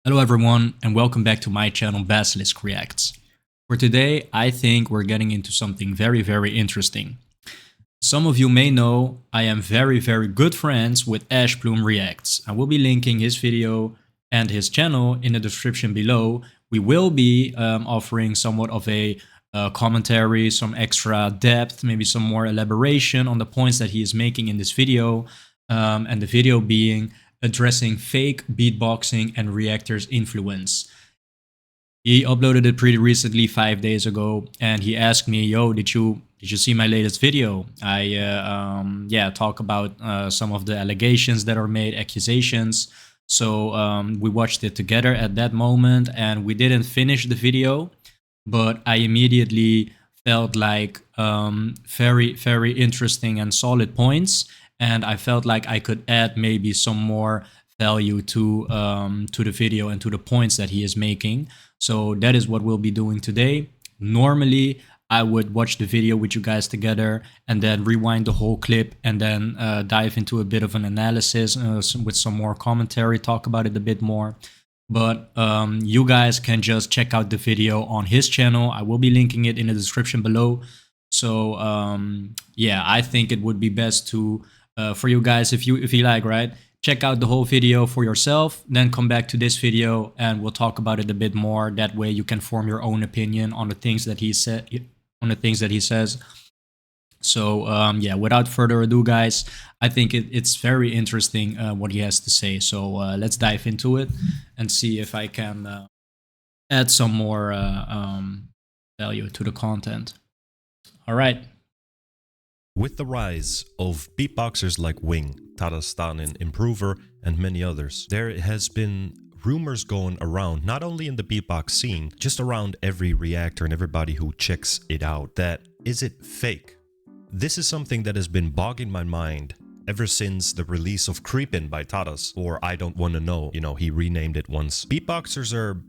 Hello everyone and welcome back to my channel Basilisk Reacts. For today, I think we're getting into something very interesting. Some of you may know I am very good friends with Ashbloom Reacts. I will be linking his video and his channel in the description below. We will be offering somewhat of a commentary, some extra depth, maybe some more elaboration on the points that he is making in this video, and the video being addressing fake beatboxing and Reactors influence. He uploaded it pretty recently, 5 days ago, and he asked me, "Yo, did you see my latest video?" I talk about some of the allegations that are made, accusations. So we watched it together at that moment, and we didn't finish the video, but I immediately felt like very interesting and solid points. And I felt like I could add maybe some more value to the video and to the points that he is making. So that is what we'll be doing today. Normally, I would watch the video with you guys together and then rewind the whole clip and then dive into a bit of an analysis with some more commentary, talk about it a bit more. But you guys can just check out the video on his channel. I will be linking it in the description below. So yeah, I think it would be best to for you guys, if you like, right, check out the whole video for yourself, then come back to this video and we'll talk about it a bit more. That way you can form your own opinion on the things that he says. So yeah, without further ado, guys, I think it's very interesting what he has to say. So let's dive into it and see if I can add some more value to the content. All right. With the rise of beatboxers like Wing, Tadastanin, Improver, and many others, there has been rumors going around, not only in the beatbox scene, just around every reactor and everybody who checks it out, that is it fake? This is something that has been bogging my mind ever since the release of Creepin' by Tadas, or I Don't Wanna Know, you know, he renamed it once. Beatboxers are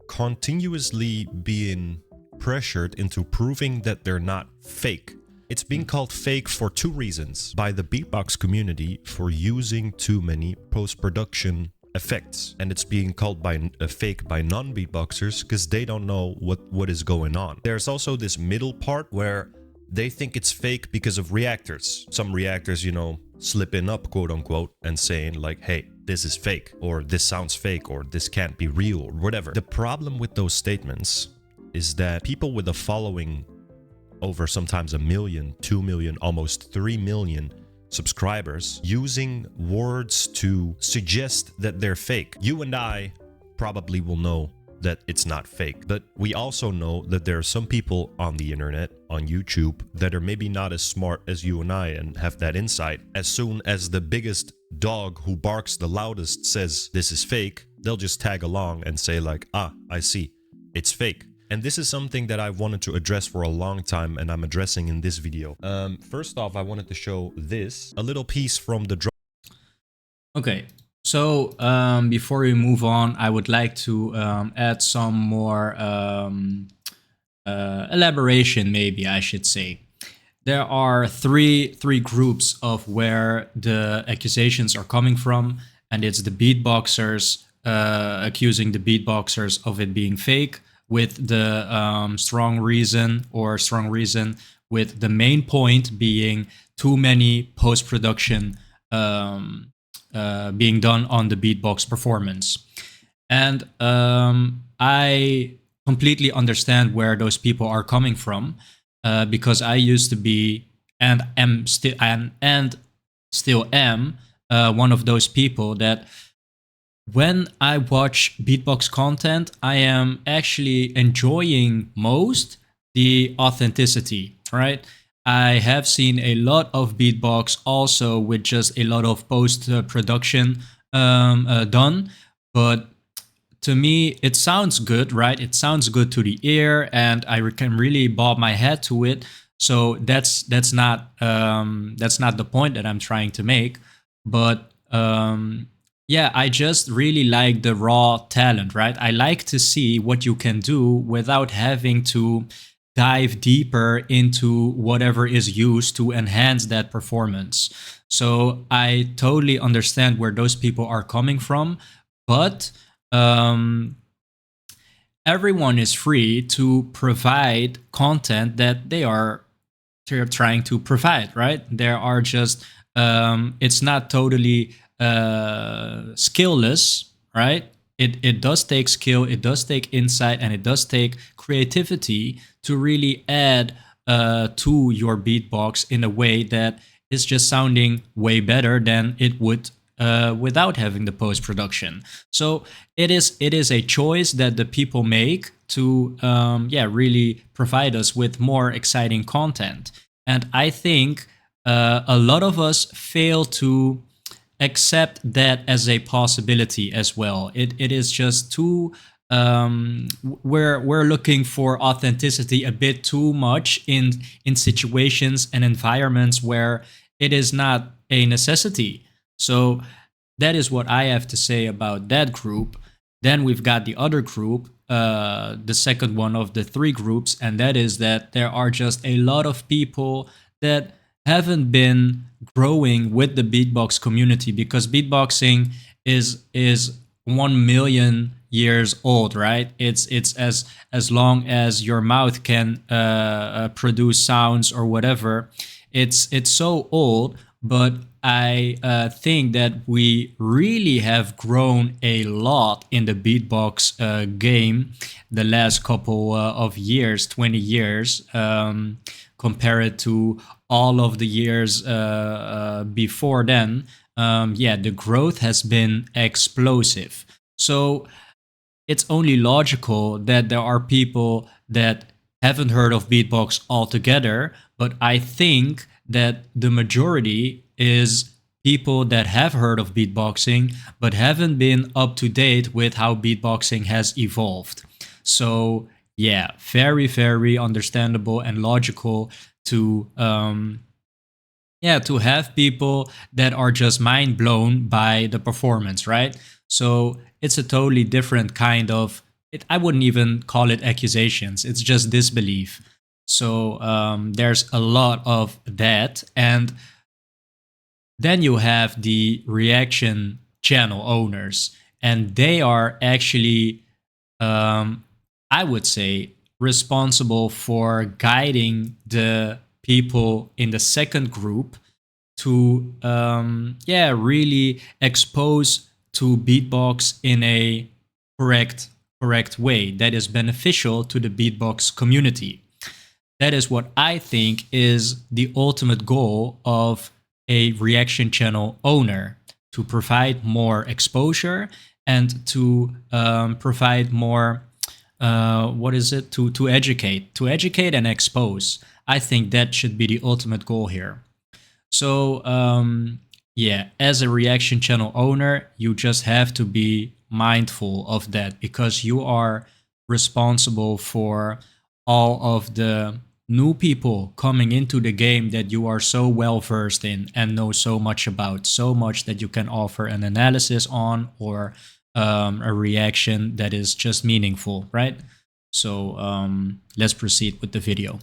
continuously being pressured into proving that they're not fake. It's being called fake for two reasons by the beatbox community for using too many post-production effects, and it's being called by a fake by non-beatboxers because they don't know what is going on. There's also this middle part where they think it's fake because of reactors. Some reactors, you know, slipping up, quote unquote, and saying like, hey, this is fake, or this sounds fake, or this can't be real, or whatever. The problem with those statements is that people with a following over sometimes 1 million, 2 million, almost 3 million subscribers using words to suggest that they're fake. You and I probably will know that it's not fake, but we also know that there are some people on the internet, on YouTube, that are maybe not as smart as you and I and have that insight. As soon as the biggest dog who barks the loudest says this is fake, they'll just tag along and say like, ah, I see, it's fake. And this is something that I've wanted to address for a long time, and I'm addressing in this video. First off, I wanted to show this, a little piece from the drum. Okay, so before we move on, I would like to add some more elaboration, maybe I should say. There are three groups of where the accusations are coming from, and it's the beatboxers accusing the beatboxers of it being fake, with the strong reason with the main point being too many post-production being done on the beatbox performance. And I completely understand where those people are coming from, because I used to be and still am one of those people that when I watch beatbox content, I am actually enjoying most the authenticity, right? I have seen a lot of beatbox also with just a lot of post-production done, but to me, it sounds good, right? It sounds good to the ear, and I can really bob my head to it. So that's not the point that I'm trying to make, but yeah, I just really like the raw talent, right? I like to see what you can do without having to dive deeper into whatever is used to enhance that performance. So I totally understand where those people are coming from, but um, everyone is free to provide content that they're trying to provide, right? There are just it's not totally skillless, right? It does take skill, it does take insight, and it does take creativity to really add to your beatbox in a way that is just sounding way better than it would without having the post production. So it is a choice that the people make to really provide us with more exciting content. And I think a lot of us fail to accept that as a possibility as well. It is just too we're looking for authenticity a bit too much in situations and environments where it is not a necessity. So that is what I have to say about that group. Then we've got the other group, the second one of the three groups, and that is that there are just a lot of people that haven't been growing with the beatbox community, because beatboxing is 1 million years old, right? It's as long as your mouth can produce sounds or whatever. It's so old, but I think that we really have grown a lot in the beatbox game the last couple of years, 20 years, compared to all of the years before then. The growth has been explosive. So it's only logical that there are people that haven't heard of beatbox altogether, but I think that the majority is people that have heard of beatboxing but haven't been up to date with how beatboxing has evolved. So yeah, very very understandable and logical to to have people that are just mind blown by the performance, right? So it's a totally different kind of it. I wouldn't even call it accusations. It's just disbelief. So there's a lot of that, and then you have the reaction channel owners, and they are actually, I would say, responsible for guiding the people in the second group to really expose to beatbox in a correct way that is beneficial to the beatbox community. That is what I think is the ultimate goal of a reaction channel owner, to provide more exposure and to provide more what is it, to educate and expose. I think that should be the ultimate goal here. So as a reaction channel owner, you just have to be mindful of that, because you are responsible for all of the new people coming into the game that you are so well versed in and know so much about, so much that you can offer an analysis on, or a reaction that is just meaningful, right? So let's proceed with the video.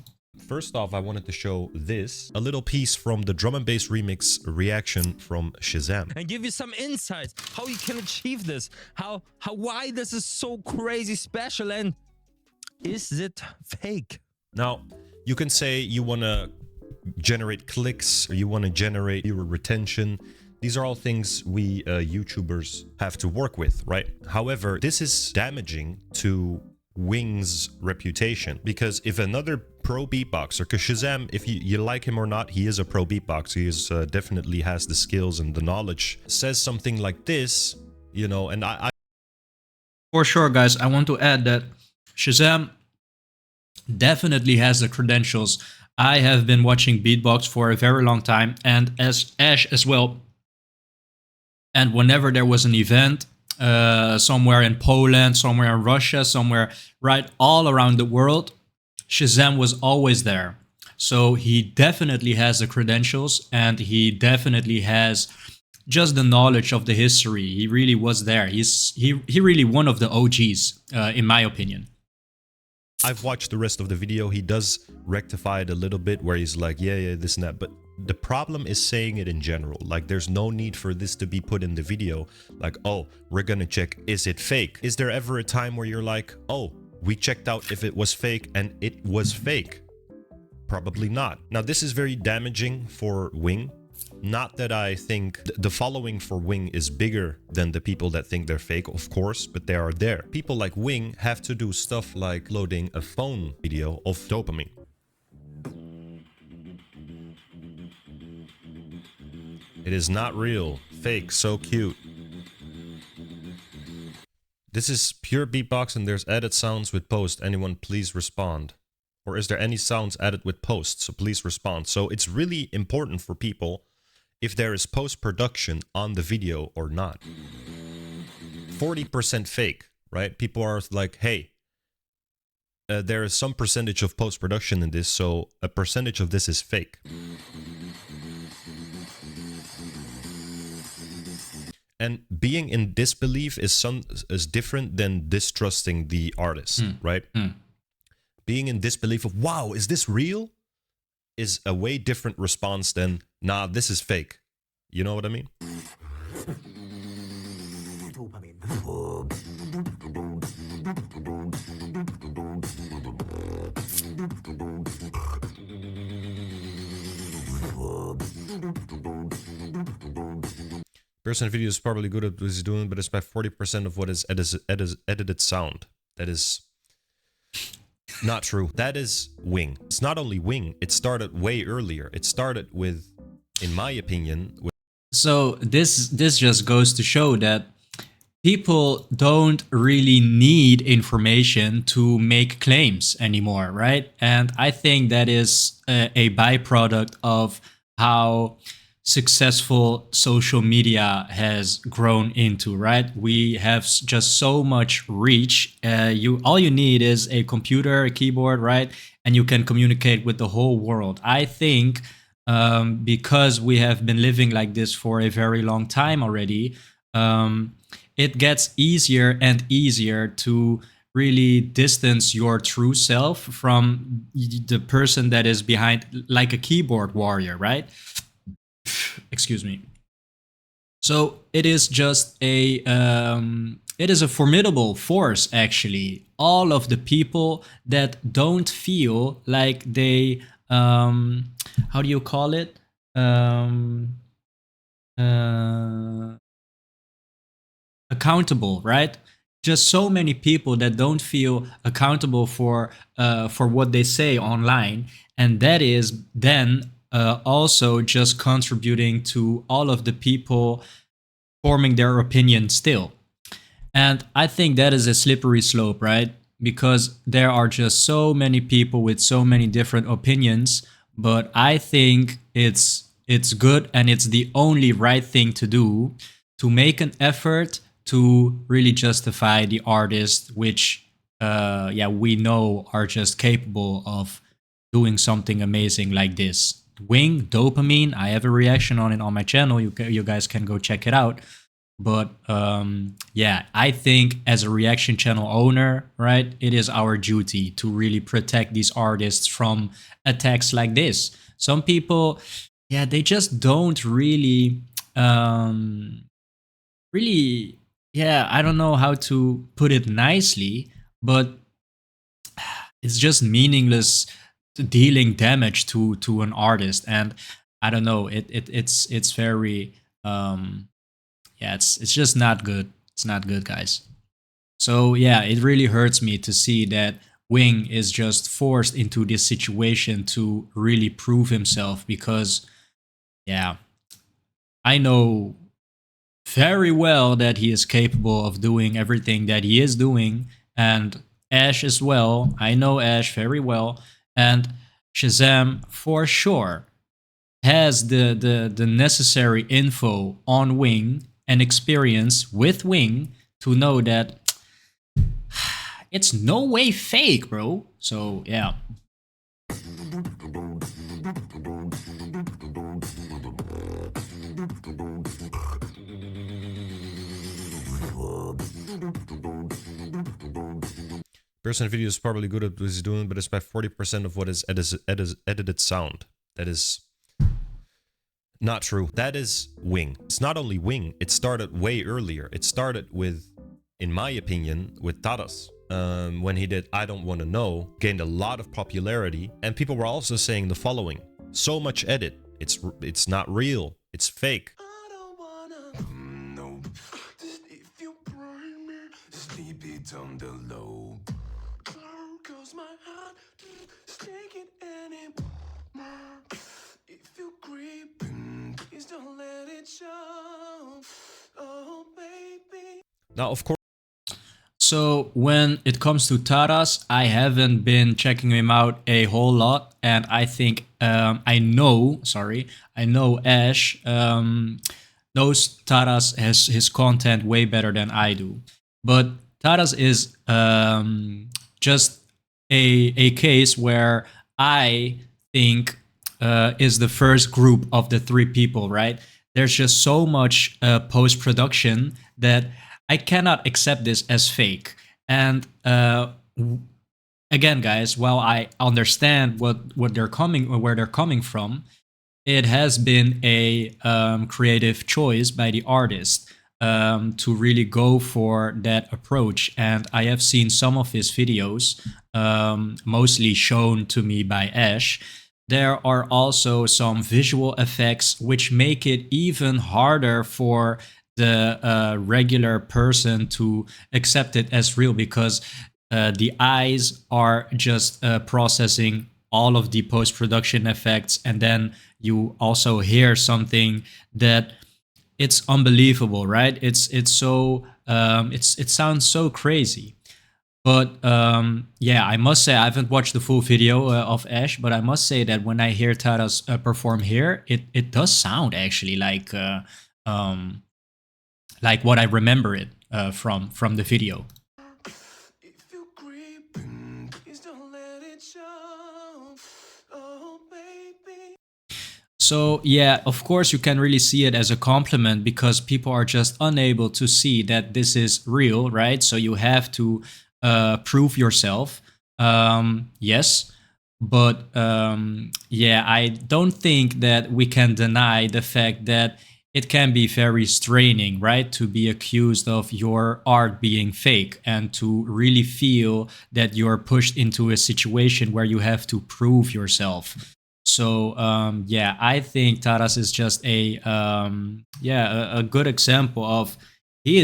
First off, I wanted to show this, a little piece from the drum and bass remix reaction from Shazam. And give you some insights how you can achieve this, why this is so crazy special, and is it fake? Now, you can say you want to generate clicks, or you want to generate viewer retention. These are all things we YouTubers have to work with, right? However, this is damaging to Wing's reputation, because if another pro beatboxer, because Shazam, if you like him or not, he is a pro beatboxer, he is definitely has the skills and the knowledge, says something like this, you know, and I for sure, guys, I want to add that Shazam definitely has the credentials. I have been watching beatbox for a very long time, and as Ash as well. And whenever there was an event somewhere in Poland, somewhere in Russia, somewhere right all around the world, Shazam was always there. So he definitely has the credentials, and he definitely has just the knowledge of the history. He really was there. He really one of the OGs, in my opinion. I've watched the rest of the video. He does rectify it a little bit where he's like, yeah, this and that. But The problem is saying it in general. Like, there's no need for this to be put in the video. Like, oh, we're gonna check, is it fake? Is there ever a time where you're like, oh, we checked out if it was fake and it was fake? Probably not. Now, this is very damaging for Wing. Not that I think the following for Wing is bigger than the people that think they're fake, of course, but they are there. People like Wing have to do stuff like loading a phone video of dopamine. It is not real. Fake. So cute. This is pure beatbox and there's added sounds with post. Anyone please respond? Or is there any sounds added with post? So please respond. So it's really important for people if there is post-production on the video or not. 40% fake, right? People are like, hey, there is some percentage of post-production in this, so a percentage of this is fake. And being in disbelief is different than distrusting the artist, right? Being in disbelief of, wow, is this real? Is a way different response than, nah, this is fake. You know what I mean? Person video is probably good at what he's doing, but it's by 40% of what is edited sound. That is not true. That is Wing. It's not only Wing. It started way earlier. It started with, in my opinion... So this just goes to show that people don't really need information to make claims anymore, right? And I think that is a byproduct of how successful social media has grown into, right? We have just so much reach. All you need is a computer, a keyboard, right? And you can communicate with the whole world. I think because we have been living like this for a very long time already, it gets easier and easier to really distance your true self from the person that is behind, like a keyboard warrior, right? Excuse me. So it is just it is a formidable force, actually. All of the people that don't feel like they, how do you call it? Accountable, right? Just so many people that don't feel accountable for what they say online, and that is then also just contributing to all of the people forming their opinion still. And I think that is a slippery slope, right? Because there are just so many people with so many different opinions, but I think it's good and it's the only right thing to do, to make an effort to really justify the artists, which we know are just capable of doing something amazing like this. Wing, Dopamine, I have a reaction on it on my channel. You guys can go check it out. But I think as a reaction channel owner, right, it is our duty to really protect these artists from attacks like this. Some people, they just don't really, I don't know how to put it nicely, but it's just meaningless dealing damage to an artist. And I don't know, it's very it's just not good. It's not good, guys. So it really hurts me to see that Wing is just forced into this situation to really prove himself, because I know very well that he is capable of doing everything that he is doing, and Ash as well. I know Ash very well, and Shazam for sure has the necessary info on Wing and experience with Wing to know that it's no way fake, bro. So Person video is probably good at what he's doing, but it's by 40% of what is edited sound. That is Not true. That is Wing. It's not only Wing, it started way earlier. It started with, in my opinion, with Taras. When he did I Don't Want to Know, gained a lot of popularity, and people were also saying the following: so much edit, it's not real, it's fake. I don't wanna no. Just if you burn me, sleep it on the low. Cause my heart is taking anymore. If you creeping, please don't let it show. Oh baby. Now, of course, So when it comes to Taras, I haven't been checking him out a whole lot, and I think I know Ash knows Taras has his content way better than I do. But Taras is just a case where I think is the first group of the three people, right? There's just so much post production that I cannot accept this as fake. And again, guys, while I understand what they're coming or where they're coming from, it has been a creative choice by the artist to really go for that approach. And I have seen some of his videos, mostly shown to me by Ash. There are also some visual effects which make it even harder for the regular person to accept it as real, because the eyes are just processing all of the post-production effects, and then you also hear something that it's unbelievable, right? It's so it sounds so crazy. But yeah, I must say I haven't watched the full video of Ash, but I must say that when I hear Taras perform here, it does sound actually like what I remember it from the video. If you creeping, please don't let it show. Oh baby. So yeah, of course you can really see it as a compliment, because people are just unable to see that this is real, right? So you have to prove yourself. Yes, but yeah, I don't think that we can deny the fact that it can be very straining, right? To be accused of your art being fake and to really feel that you're pushed into a situation where you have to prove yourself. So yeah, I think Taras is just a good example of he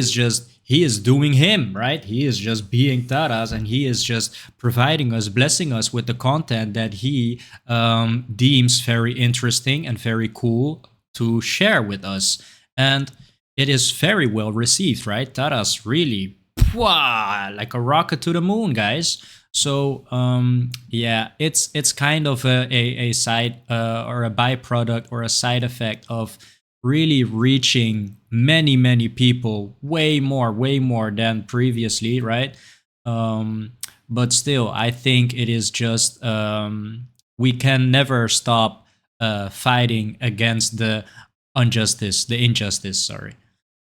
is doing him, right? He is just being Taras, and he is just providing us, blessing us with the content that he deems very interesting and very cool to share with us. And it is very well received, right? Taras really, like a rocket to the moon, guys. So yeah, it's kind of a side or a byproduct or a side effect of really reaching many people, way more than previously, right? But still, I think it is just we can never stop fighting against the injustice. Sorry.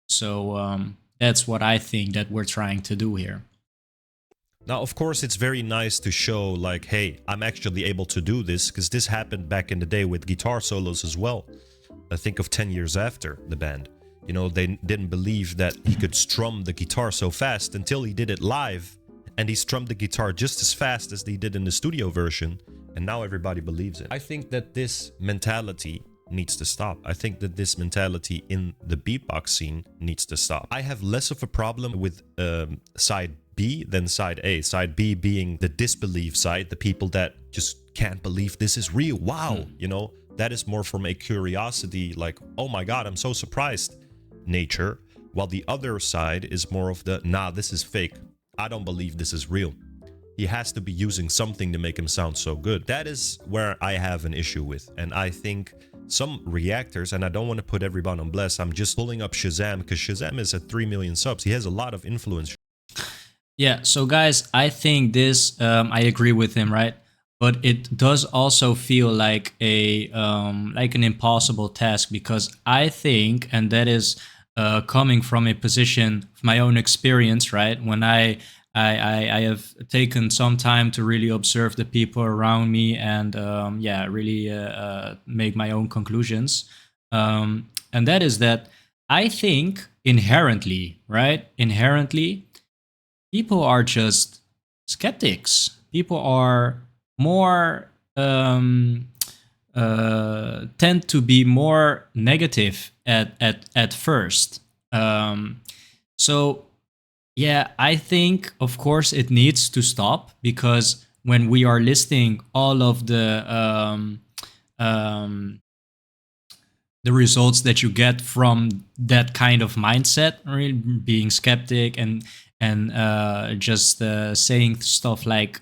So that's what I think that we're trying to do here. now, of course, it's very nice to show, like, hey, I'm actually able to do this, because this happened back in the day with guitar solos as well. I think of 10 years after the band. You know, they didn't believe that he could strum the guitar so fast until he did it live, and he strummed the guitar just as fast as they did in the studio version, and now everybody believes it. I think that this mentality needs to stop. I think that this mentality in the beatbox scene needs to stop. I have less of a problem with side B than side A. Side B being the disbelief side, the people that just can't believe this is real. Wow, you know, that is more from a curiosity, like, oh my god, I'm so surprised nature. While the other side is more of the, nah, this is fake. I don't believe this is real. He has to be using something to make him sound so good. That is where I have an issue with. And I think some reactors, and I don't want to put everyone on blast, I'm just pulling up Shazam because Shazam is at 3 million subs. He has a lot of influence. Yeah, so guys, I think this, I agree with him, right? But it does also feel like like an impossible task, because I think, and that is coming from a position of my own experience, right? When I have taken some time to really observe the people around me and yeah, really make my own conclusions. And that is that I think inherently, right? Inherently, people are just skeptics. People are more tend to be more negative at first. So yeah, I think of course it needs to stop, because when we are listing all of um, the results that you get from that kind of mindset, really being skeptic and just saying stuff like,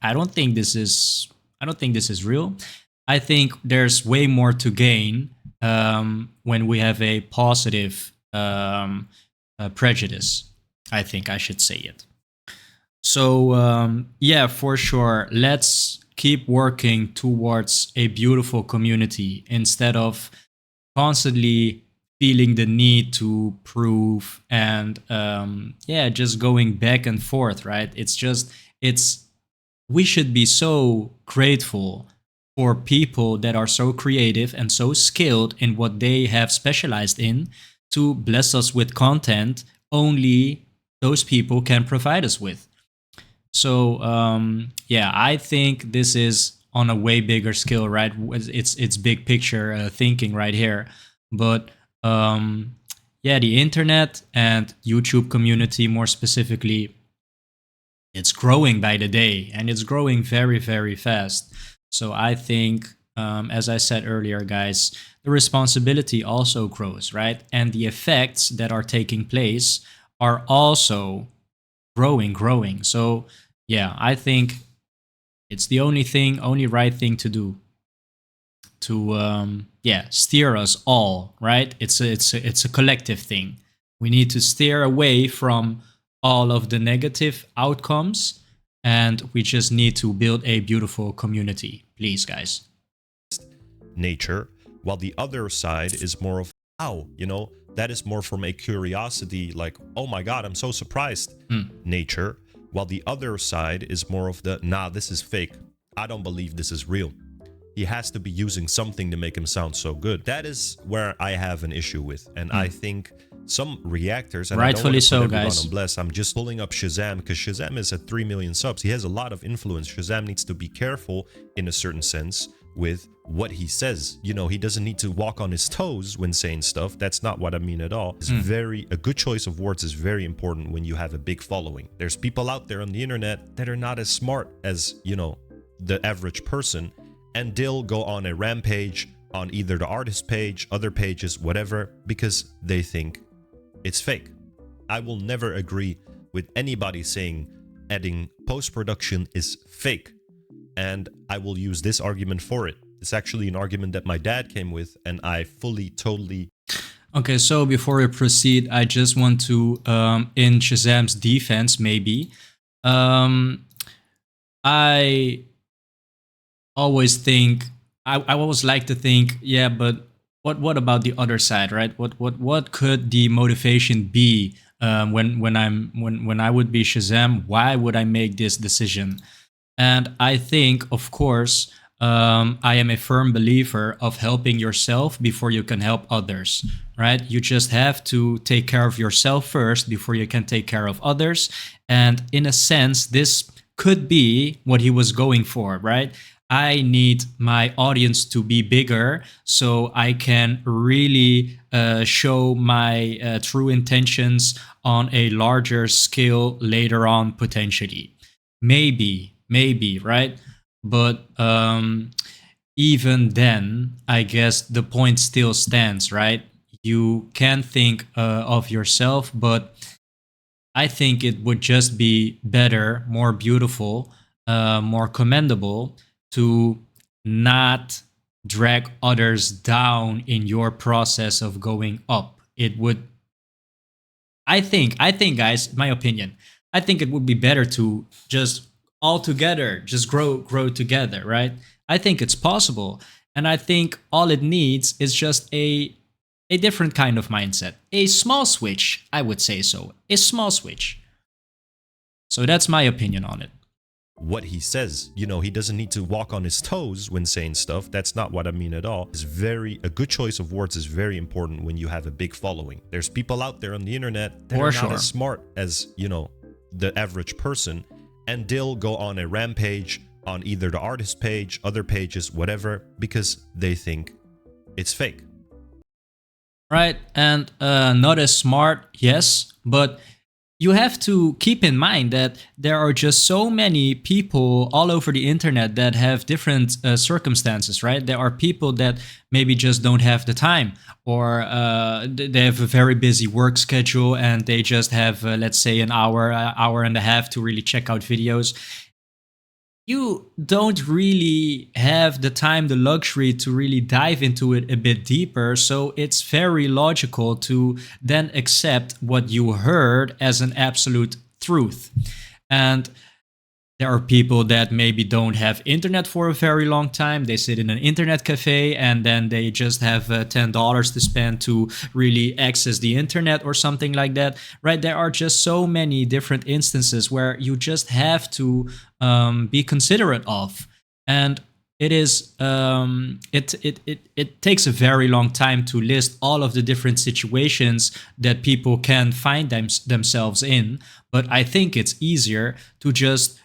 I don't think this is I don't think this is real. I think there's way more to gain when we have a positive prejudice. I think I should say it. So yeah, for sure. Let's keep working towards a beautiful community instead of constantly feeling the need to prove and yeah, just going back and forth. Right? It's we should be so grateful for people that are so creative and so skilled in what they have specialized in to bless us with content only those people can provide us with. So yeah, I think this is on a way bigger scale, right? It's big picture thinking right here, but um, yeah, the internet and YouTube community more specifically, it's growing by the day, and it's growing very very fast. So I think, as I said earlier, guys, the responsibility also grows, right? And the effects that are taking place are also growing. So yeah, I think it's the only right thing to do to yeah, steer us all, right? It's a collective thing. We need to steer away from all of the negative outcomes, and we just need to build a beautiful community, please, guys. nature, while the other side is more of wow, that is more from a curiosity, like, oh my god, I'm so surprised nature, while the other side is more of the nah, this is fake. I don't believe this is real. He has to be using something to make him sound so good. That is where I have an issue with. And I think some reactors, and Rightfully I so, don't want to put everyone guys. on bless. I'm just pulling up Shazam because Shazam is at 3 million subs. He has a lot of influence. Shazam needs to be careful in a certain sense with what he says. He doesn't need to walk on his toes when saying stuff. That's not what I mean at all. It's a good choice of words is very important when you have a big following. There's people out there on the internet that are not as smart as, the average person, and they'll go on a rampage on either the artist page, other pages, whatever, because they think it's fake. I will never agree with anybody saying adding post-production is fake, and I will use this argument for it. It's actually an argument that my dad came with, and I fully, totally... Okay, so before we proceed, I just want to, in Shazam's defense, maybe, I always think, I always like to think, yeah, but what about the other side, right? What could the motivation be when I would be Shazam? Why would I make this decision? And I think, of course, I am a firm believer of helping yourself before you can help others, right? You just have to take care of yourself first before you can take care of others. And in a sense, this could be what he was going for, right? I need my audience to be bigger so I can really show my true intentions on a larger scale later on, potentially. Maybe, right? But even then, I guess the point still stands, right? You can think of yourself, but I think it would just be better, more beautiful, more commendable to not drag others down in your process of going up. It would, I think, guys, my opinion, I think it would be better to just all together, just grow together, right? I think it's possible. And I think all it needs is just a different kind of mindset. A small switch, I would say so. A small switch. So that's my opinion on it. what he says. You know, he doesn't need to walk on his toes when saying stuff. That's not what I mean at all. A good choice of words is very important when you have a big following. There's people out there on the internet that For are sure. not as smart as, you know, the average person, and they'll go on a rampage on either the artist page, other pages, whatever, because they think it's fake. Right, and not as smart, yes, but you have to keep in mind that there are just so many people all over the internet that have different circumstances, right? There are people that maybe just don't have the time, or they have a very busy work schedule and they just have, let's say, an hour and a half to really check out videos. You don't really have the time, the luxury to really dive into it a bit deeper. So it's very logical to then accept what you heard as an absolute truth. And there are people that maybe don't have internet for a very long time. They sit in an internet cafe and then they just have $10 to spend to really access the internet or something like that, right? There are just so many different instances where you just have to be considerate of. And it is it takes a very long time to list all of the different situations that people can find themselves in. But I think it's easier to just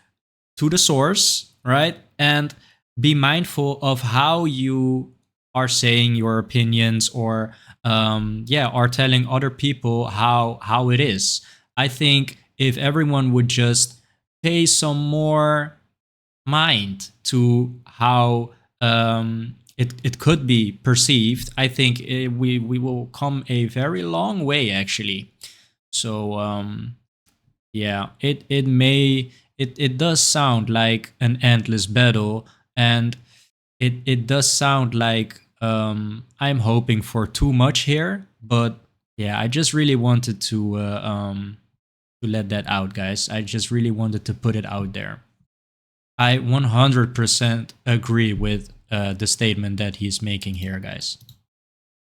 to the source, right? And be mindful of how you are saying your opinions, or are telling other people how it is. I think if everyone would just pay some more mind to how it could be perceived, I think we will come a very long way, actually. So yeah, it does sound like an endless battle, and it does sound like I'm hoping for too much here. But yeah, I just really wanted to let that out, guys. I just really wanted to put it out there. I 100% agree with the statement that he's making here, guys.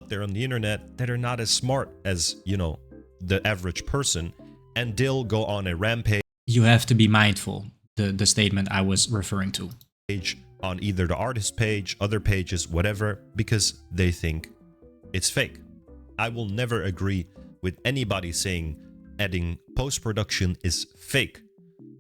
There on the internet that are not as smart as, you know, the average person, and they'll go on a rampage You have to be mindful, the statement I was referring to. on either the artist page, other pages, whatever, because they think it's fake. I will never agree with anybody saying adding post-production is fake,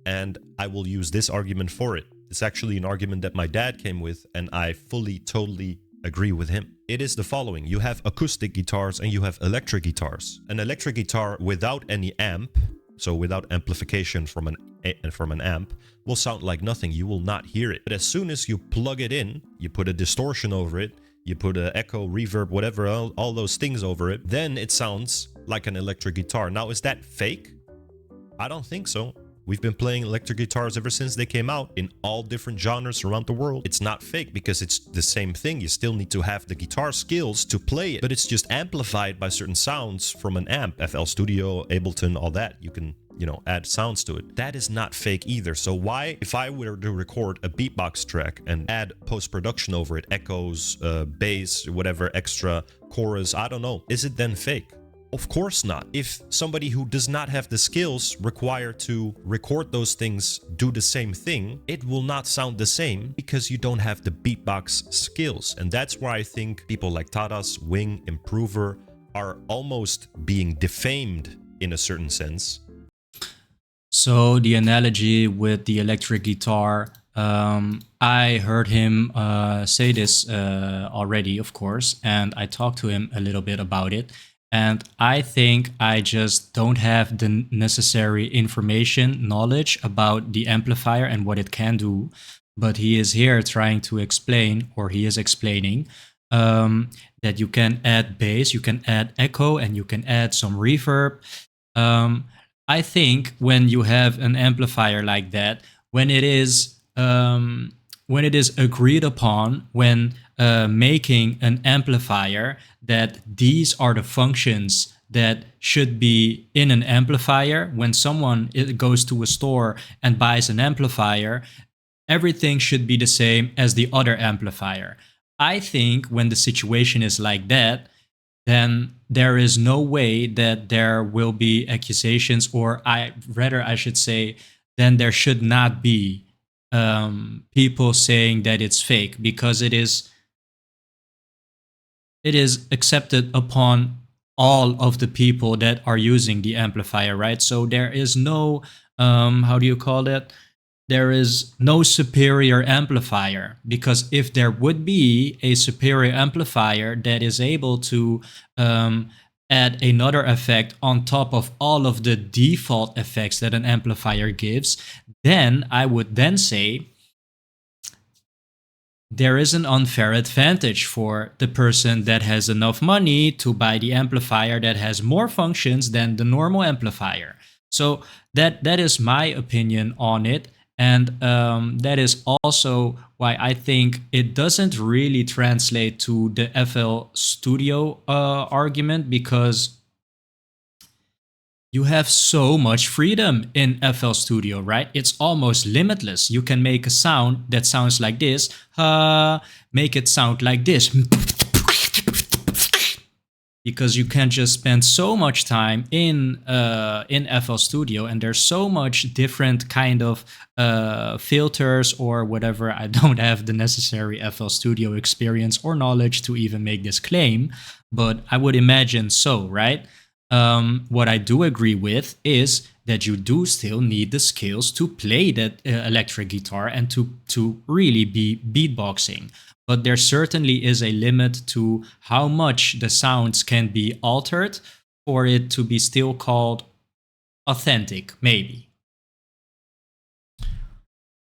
and I will use this argument for it. It's actually an argument that my dad came with, and I fully, totally agree with him. It is the following. You have acoustic guitars and you have electric guitars. An electric guitar without any amp, so without amplification from an amp, will sound like nothing. You will not hear it. But as soon as you plug it in, you put a distortion over it, you put an echo, reverb, whatever, all those things over it, then it sounds like an electric guitar. Now, is that fake? I don't think so. We've been playing electric guitars ever since they came out in all different genres around the world. It's not fake because it's the same thing. You still need to have the guitar skills to play it, but it's just amplified by certain sounds from an amp, FL Studio, Ableton, all that. You can, you know, add sounds to it. That is not fake either. So why, if I were to record a beatbox track and add post-production over it, echoes, bass, whatever, extra chorus, I don't know, is it then fake? Of course not. If somebody who does not have the skills required to record those things do the same thing, it will not sound the same because you don't have the beatbox skills. And that's why I think people like Tadas, Wing, Improver are almost being defamed in a certain sense. So the analogy with the electric guitar, I heard him say this already, of course, and I talked to him a little bit about it. And I think I just don't have the necessary information, knowledge about the amplifier and what it can do. But he is here trying to explain, or he is explaining, that you can add bass, you can add echo, and you can add some reverb. I think when you have an amplifier like that, when it is agreed upon, when making an amplifier, that these are the functions that should be in an amplifier. When someone goes to a store and buys an amplifier, everything should be the same as the other amplifier. I think when the situation is like that, then there is no way that there will be accusations, or I should say, then there should not be people saying that it's fake, because it is accepted upon all of the people that are using the amplifier, right? So there is no, how do you call it? There is no superior amplifier, because if there would be a superior amplifier that is able to add another effect on top of all of the default effects that an amplifier gives, then I would then say there is an unfair advantage for the person that has enough money to buy the amplifier that has more functions than the normal amplifier. So that is my opinion on it, and that is also why I think it doesn't really translate to the FL Studio argument, because you have so much freedom in FL Studio, right? It's almost limitless. You can make a sound that sounds like this, make it sound like this, because you can just spend so much time in FL Studio, and there's so much different kind of filters or whatever. I don't have the necessary FL Studio experience or knowledge to even make this claim, but I would imagine so, right? What I do agree with is that you do still need the skills to play that electric guitar and to really be beatboxing. But there certainly is a limit to how much the sounds can be altered for it to be still called authentic, maybe.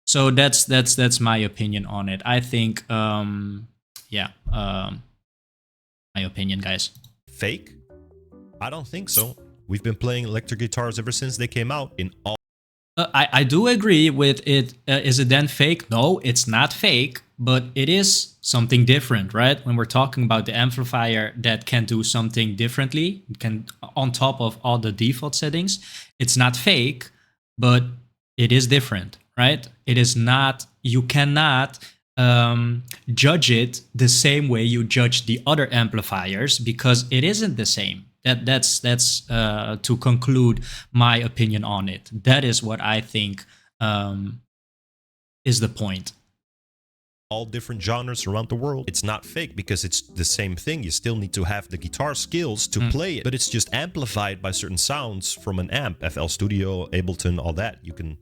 So that's my opinion on it. I think, yeah, my opinion, guys. Fake? I don't think so. We've been playing electric guitars ever since they came out in all. I do agree with it. Is it then fake? No, it's not fake, but it is something different, right? When we're talking about the amplifier that can do something differently, can on top of all the default settings, it's not fake, but it is different, right? It is not. You cannot judge it the same way you judge the other amplifiers, because it isn't the same. That's to conclude my opinion on it. That is what I think is the point. All different genres around the world. It's not fake because it's the same thing. You still need to have the guitar skills to play it, but it's just amplified by certain sounds from an amp. FL Studio, Ableton, all that. You can,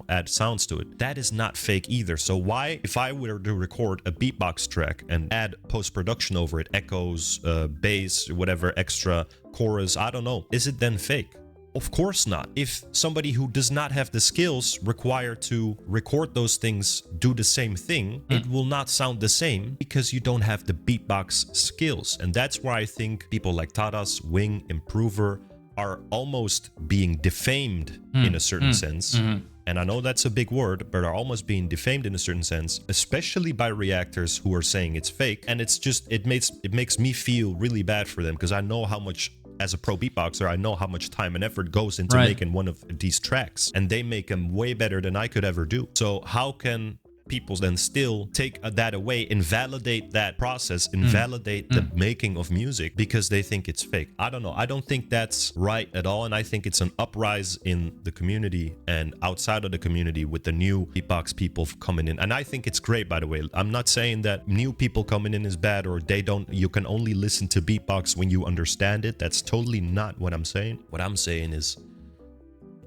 add sounds to it. That is not fake either. So why, if I were to record a beatbox track and add post-production over it, echoes, bass, whatever, extra chorus, I don't know, is it then fake? Of course not. If somebody who does not have the skills required to record those things do the same thing, it will not sound the same because you don't have the beatbox skills. And that's why I think people like Tadas, Wing, Improver are almost being defamed in a certain sense. And I know that's a big word, but are almost being defamed in a certain sense, especially by reactors who are saying it's fake. And it's just, it makes me feel really bad for them, because I know how much, as a pro beatboxer, I know how much time and effort goes into making one of these tracks, and they make them way better than I could ever do. So how can people then still take that away, invalidate that process, invalidate the making of music because they think it's fake? I don't know. I don't think that's right at all, and I think it's an uprise in the community and outside of the community with the new beatbox people coming in. And I think it's great, by the way. I'm not saying that new people coming in is bad, or you can only listen to beatbox when you understand it. That's totally not what I'm saying. What I'm saying is,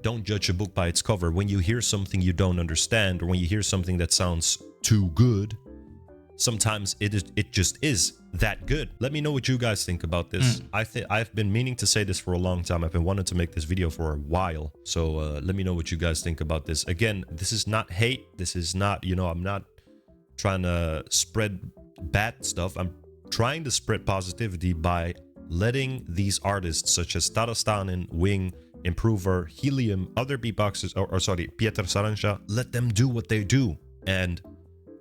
don't judge a book by its cover. When you hear something you don't understand, or when you hear something that sounds too good, sometimes it just is that good. Let me know what you guys think about this. I've been meaning to say this for a long time. I've been wanting to make this video for a while. So let me know what you guys think about this. Again, this is not hate. This is not, I'm not trying to spread bad stuff. I'm trying to spread positivity by letting these artists such as Tadastan, Wing, Improver, Helium, other beatboxers, Pieter Saranja, let them do what they do and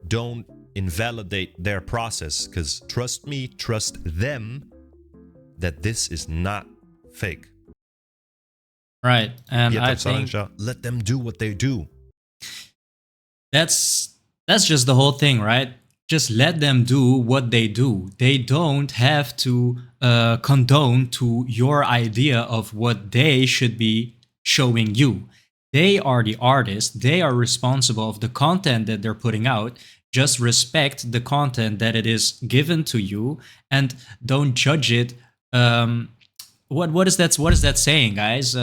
don't invalidate their process, because trust me, trust them that this is not fake. Right. And Pieter I think Saranja, let them do what they do. that's just the whole thing, right? Just let them do what they do. They don't have to condone to your idea of what they should be showing you. They are the artists. They are responsible of the content that they're putting out. Just respect the content that it is given to you, and don't judge it. What is that? What is that saying, guys?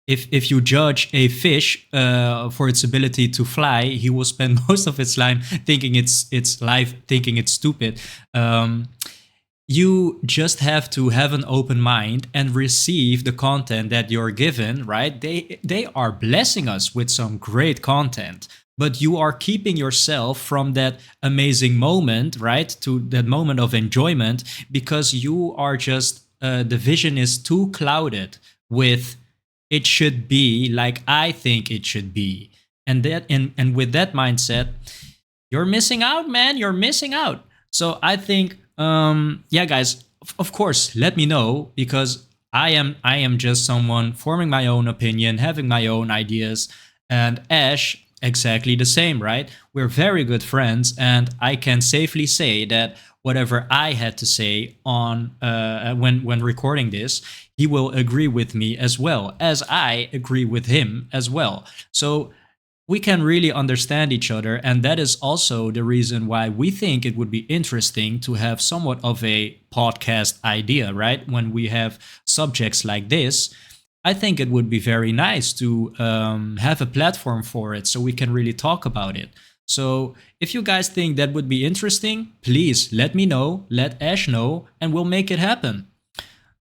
If you judge a fish for its ability to fly, he will spend most of its life thinking it's stupid. You just have to have an open mind and receive the content that you're given, right? They are blessing us with some great content, but you are keeping yourself from that amazing moment, right? To that moment of enjoyment, because you are just the vision is too clouded with it should be like I think it should be. And with that mindset, you're missing out, man. You're missing out. So I think, yeah, guys, of course, let me know, because I am just someone forming my own opinion, having my own ideas, and Ash exactly the same, right? We're very good friends, and I can safely say that whatever I had to say on when recording this, he will agree with me as well as I agree with him as well. So we can really understand each other, and that is also the reason why we think it would be interesting to have somewhat of a podcast idea, right? When we have subjects like this, I think it would be very nice to have a platform for it so we can really talk about it. So if you guys think that would be interesting, please let me know, let Ash know, and we'll make it happen.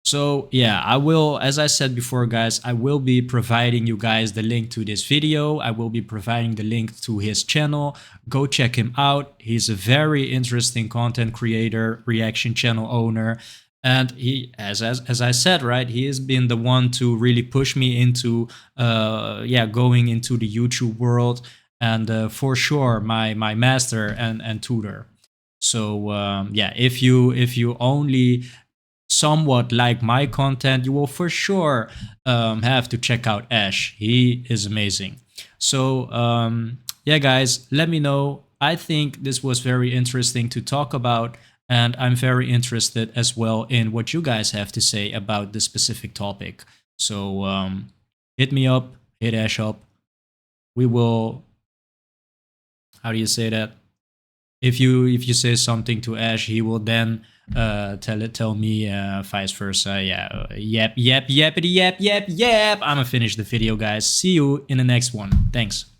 So yeah, I will, as I said before, guys, I will be providing you guys the link to this video. I will be providing the link to his channel. Go check him out. He's a very interesting content creator, reaction channel owner. And he, as I said, right, he has been the one to really push me into, going into the YouTube world, and for sure, my master and tutor. So yeah, if you only somewhat like my content, you will for sure have to check out Ash. He is amazing. So yeah, guys, let me know. I think this was very interesting to talk about, and I'm very interested as well in what you guys have to say about this specific topic. So hit me up, hit Ash up. We will. How do you say that? If you say something to Ash, he will then tell me vice versa. Yeah, yep, yep, yep, yep, yep, yep. I'm gonna finish the video, guys. See you in the next one. Thanks.